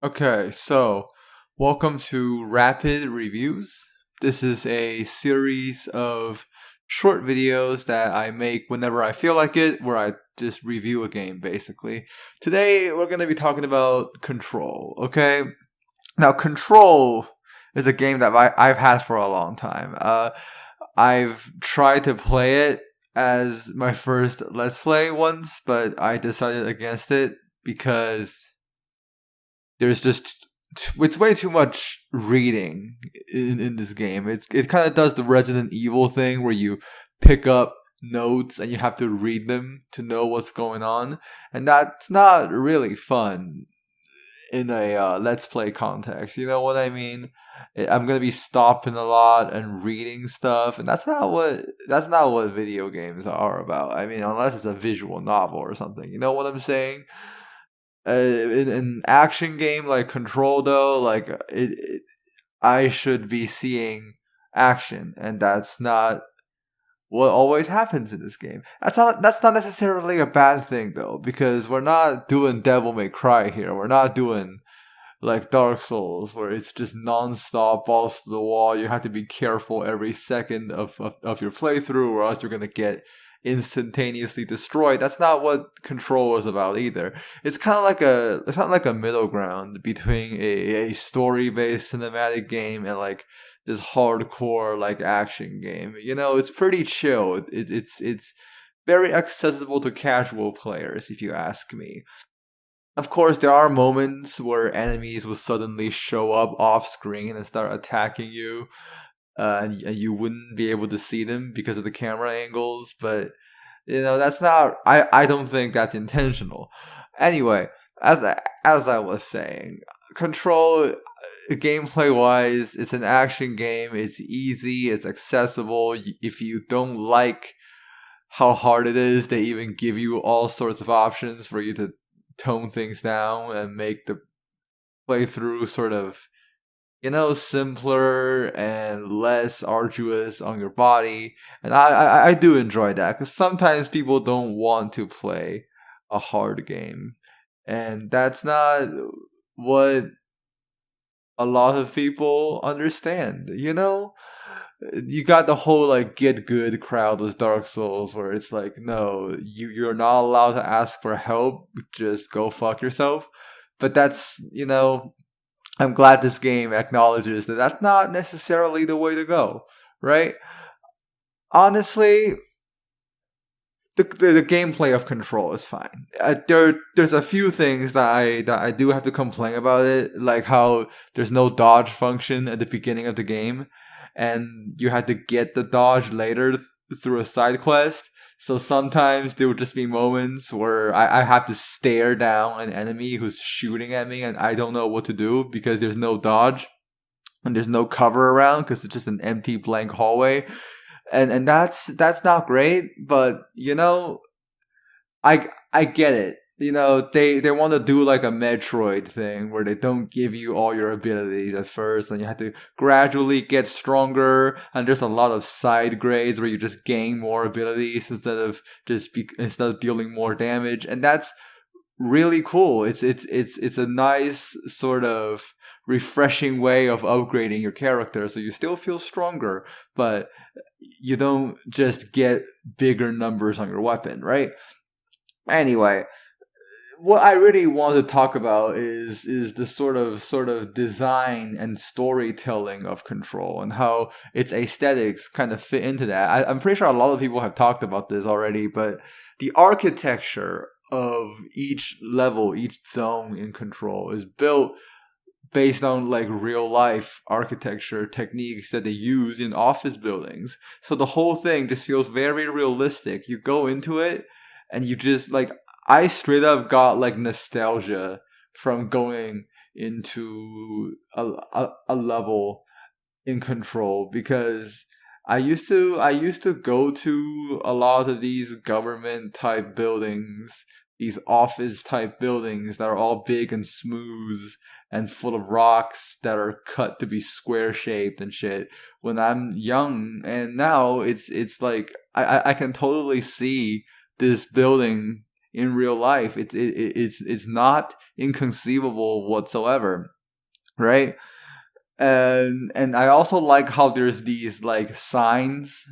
Okay, so welcome to Rapid Reviews. This is a series of short videos that I make whenever I feel like it, where I just review a game basically. Today we're going to be talking about Control, okay? Now, Control is a game that I've had for a long time. I've tried to play it as my first Let's Play once, but I decided against it because there's just it's way too much reading in this game. It kind of does the Resident Evil thing where you pick up notes and you have to read them to know what's going on, and that's not really fun in a let's play context. You know what I mean? I'm gonna be stopping a lot and reading stuff, and that's not what video games are about. I mean, unless it's a visual novel or something. You know what I'm saying? In an action game like Control, though, like I should be seeing action, and that's not what always happens in this game. That's not necessarily a bad thing though, because we're not doing Devil May Cry here. We're not doing like Dark Souls, where it's just non-stop balls to the wall. You have to be careful every second of your playthrough, or else you're gonna get instantaneously destroyed. That's not what Control is about either. It's kind of like a middle ground between a story-based cinematic game and like this hardcore like action game. You know, it's pretty chill. It's very accessible to casual players, if you ask me. Of course, there are moments where enemies will suddenly show up off screen and start attacking you, and you wouldn't be able to see them because of the camera angles. But that's not. I don't think that's intentional. Anyway, as I was saying, Control, gameplay wise, it's an action game. It's easy. It's accessible. If you don't like how hard it is, they even give you all sorts of options for you to tone things down and make the playthrough sort of simpler and less arduous on your body. And I do enjoy that, because sometimes people don't want to play a hard game, and that's not what a lot of people understand. You got the whole like get good crowd with Dark Souls, where it's like, no, you're not allowed to ask for help, just go fuck yourself. But I'm glad this game acknowledges that that's not necessarily the way to go, right? Honestly, the gameplay of Control is fine. There's a few things that I do have to complain about it, like how there's no dodge function at the beginning of the game, and you had to get the dodge later through a side quest. So sometimes there would just be moments where I have to stare down an enemy who's shooting at me, and I don't know what to do because there's no dodge and there's no cover around because it's just an empty blank hallway, and that's not great. But I get it. They want to do like a Metroid thing where they don't give you all your abilities at first, and you have to gradually get stronger. And there's a lot of side grades where you just gain more abilities instead of dealing more damage, and that's really cool. It's a nice sort of refreshing way of upgrading your character, so you still feel stronger, but you don't just get bigger numbers on your weapon, right? Anyway, what I really want to talk about is the sort of design and storytelling of Control, and how its aesthetics kind of fit into that. I'm pretty sure a lot of people have talked about this already, but the architecture of each level, each zone in Control is built based on like real life architecture techniques that they use in office buildings. So the whole thing just feels very realistic. You go into it and you just like, I straight up got like nostalgia from going into a level in Control, because I used to go to a lot of these government type buildings, these office type buildings that are all big and smooth and full of rocks that are cut to be square shaped and shit when I'm young. And now it's like I can totally see this building in real life. It's not inconceivable whatsoever, right? And I also like how there's these like signs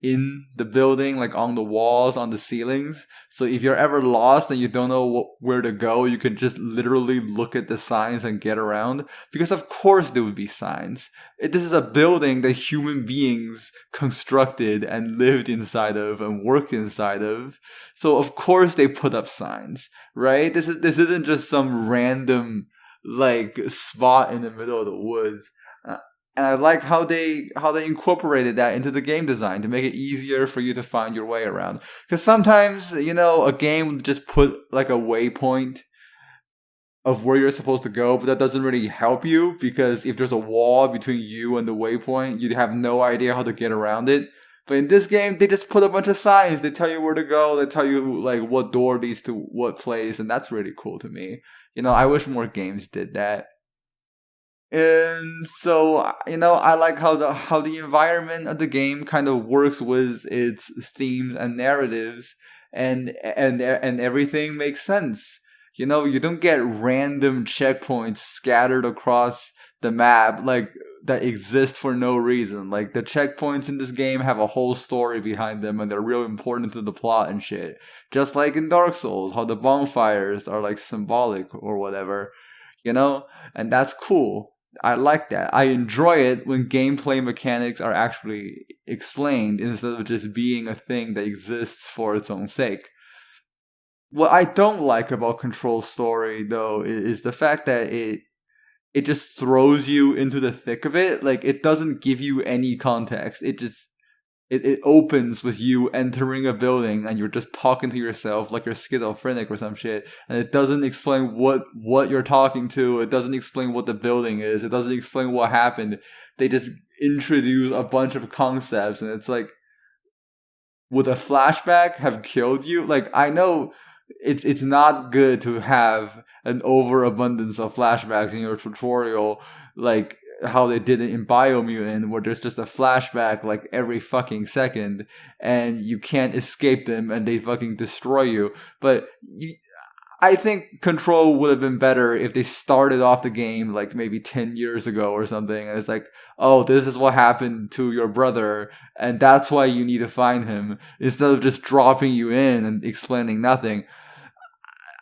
in the building, like on the walls, on the ceilings. So if you're ever lost and you don't know where to go, you can just literally look at the signs and get around. Because of course there would be signs. This is a building that human beings constructed and lived inside of and worked inside of. So of course they put up signs, right? This isn't just some random like spot in the middle of the woods. Uh, and I like how they incorporated that into the game design to make it easier for you to find your way around. Because sometimes, a game would just put like a waypoint of where you're supposed to go, but that doesn't really help you because if there's a wall between you and the waypoint, you have no idea how to get around it. But in this game, they just put a bunch of signs. They tell you where to go. They tell you like what door leads to what place, and that's really cool to me. I wish more games did that. And so, I like how the environment of the game kind of works with its themes and narratives, and everything makes sense. You don't get random checkpoints scattered across the map like that exist for no reason. Like the checkpoints in this game have a whole story behind them and they're real important to the plot and shit. Just like in Dark Souls, how the bonfires are like symbolic or whatever, and that's cool. I like that. I enjoy it when gameplay mechanics are actually explained instead of just being a thing that exists for its own sake. What I don't like about Control story though is the fact that it just throws you into the thick of it. Like it doesn't give you any context. It opens with you entering a building and you're just talking to yourself like you're schizophrenic or some shit. And it doesn't explain what you're talking to. It doesn't explain what the building is. It doesn't explain what happened. They just introduce a bunch of concepts and it's like, would a flashback have killed you? Like I know it's not good to have an overabundance of flashbacks in your tutorial, like how they did it in Biomutant, where there's just a flashback like every fucking second, and you can't escape them, and they fucking destroy you. But I think Control would have been better if they started off the game like maybe 10 years ago or something. And it's like, oh, this is what happened to your brother, and that's why you need to find him, instead of just dropping you in and explaining nothing.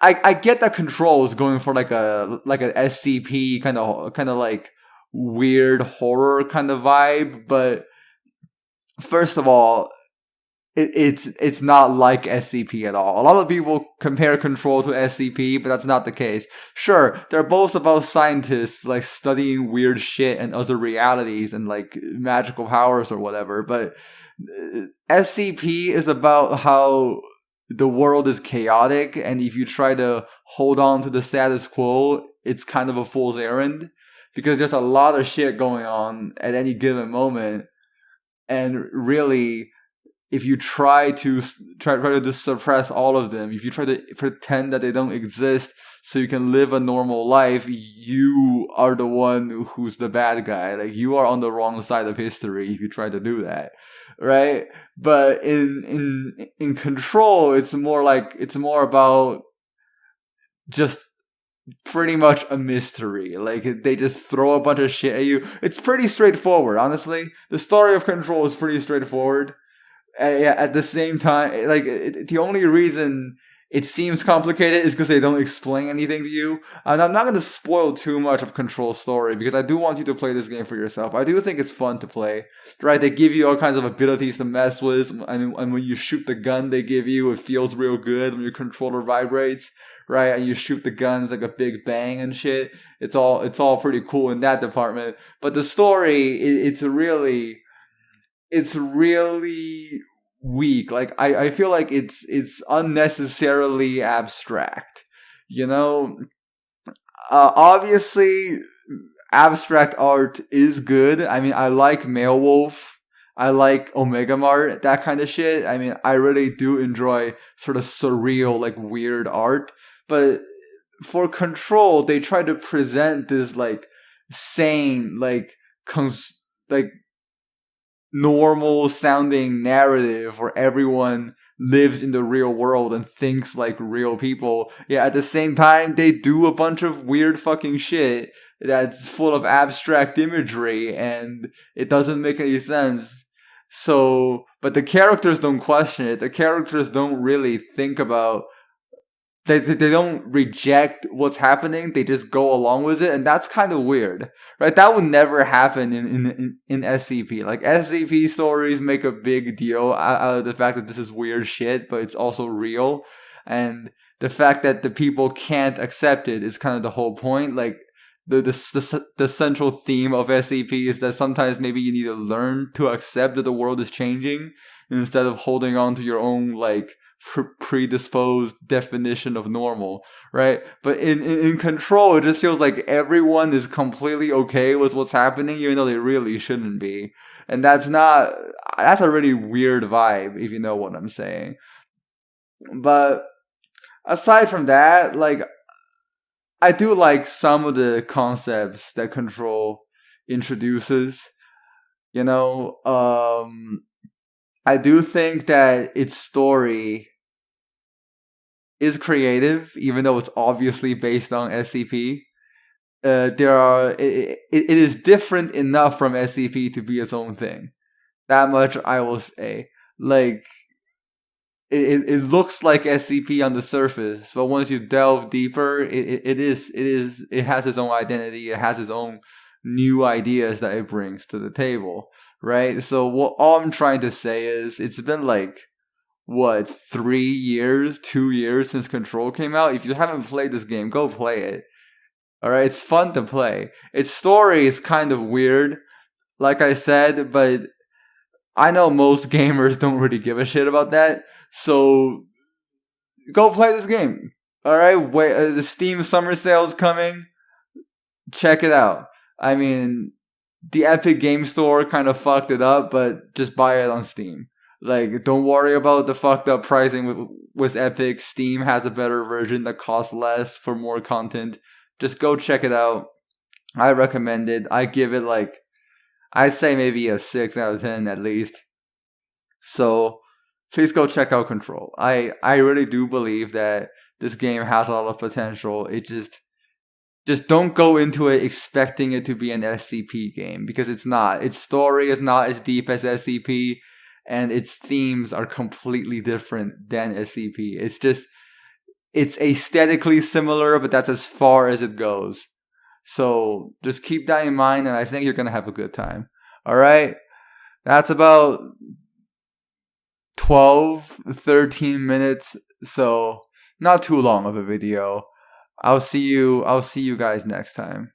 I get that Control is going for like an SCP kind of like weird horror kind of vibe, but first of all, it's not like SCP at all. A lot of people compare Control to SCP, but that's not the case. Sure, they're both about scientists like studying weird shit and other realities and like magical powers or whatever, but SCP is about how the world is chaotic, and if you try to hold on to the status quo, it's kind of a fool's errand because there's a lot of shit going on at any given moment, and really if you try to just suppress all of them, if you try to pretend that they don't exist so you can live a normal life, you are the one who's the bad guy. Like you are on the wrong side of history if you try to do that, right? But in Control, it's more about just pretty much a mystery. Like they just throw a bunch of shit at you. It's pretty straightforward, honestly. The story of Control is pretty straightforward. At the same time, like the only reason it seems complicated is because they don't explain anything to you. And I'm not going to spoil too much of Control story because I do want you to play this game for yourself. I do think it's fun to play, right? They give you all kinds of abilities to mess with, and when you shoot the gun they give you, it feels real good when your controller vibrates, right? And you shoot the guns like a big bang and shit. It's all pretty cool in that department. But the story, it's really weak. Like I feel like it's unnecessarily abstract. You know, obviously abstract art is good. I mean, I like Male Wolf. I like Omega Mart, that kind of shit. I mean, I really do enjoy sort of surreal, like weird art. But for Control, they try to present this like sane, like like normal sounding narrative where everyone lives in the real world and thinks like real people. Yeah, at the same time, they do a bunch of weird fucking shit that's full of abstract imagery and it doesn't make any sense. So, but the characters don't question it. The characters don't really think about they don't reject what's happening. They just go along with it, and that's kind of weird, right? That would never happen in SCP. Like SCP stories make a big deal out of the fact that this is weird shit, but it's also real, and the fact that the people can't accept it is kind of the whole point. Like the central theme of SCP is that sometimes maybe you need to learn to accept that the world is changing instead of holding on to your own like predisposed definition of normal, right? But in Control, it just feels like everyone is completely okay with what's happening, even though they really shouldn't be. And that's a really weird vibe, if you know what I'm saying. But aside from that, like, I do like some of the concepts that Control introduces. You know, I do think that its story is creative, even though it's obviously based on SCP. It is different enough from SCP to be its own thing. That much I will say. Like, it looks like SCP on the surface, but once you delve deeper, it has its own identity. It has its own new ideas that it brings to the table, right? So all I'm trying to say is it's been like what 2 years since Control came out. If you haven't played this game, go play it. All right, it's fun to play. Its story is kind of weird, like I said, but I know most gamers don't really give a shit about that. So go play this game. All right, wait. The Steam summer sale is coming. Check it out. I mean, the Epic Game Store kind of fucked it up, but just buy it on Steam. Like, don't worry about the fucked up pricing with Epic. Steam has a better version that costs less for more content. Just go check it out. I recommend it. I give it like, I'd say maybe a 6 out of 10 at least. So please go check out Control. I really do believe that this game has a lot of potential. It just don't go into it expecting it to be an SCP game, because it's not. Its story is not as deep as SCP, and its themes are completely different than SCP. It's aesthetically similar, but that's as far as it goes. So just keep that in mind, and I think you're gonna have a good time. All right, that's about 12-13 minutes, so not too long of a video. I'll see you guys next time.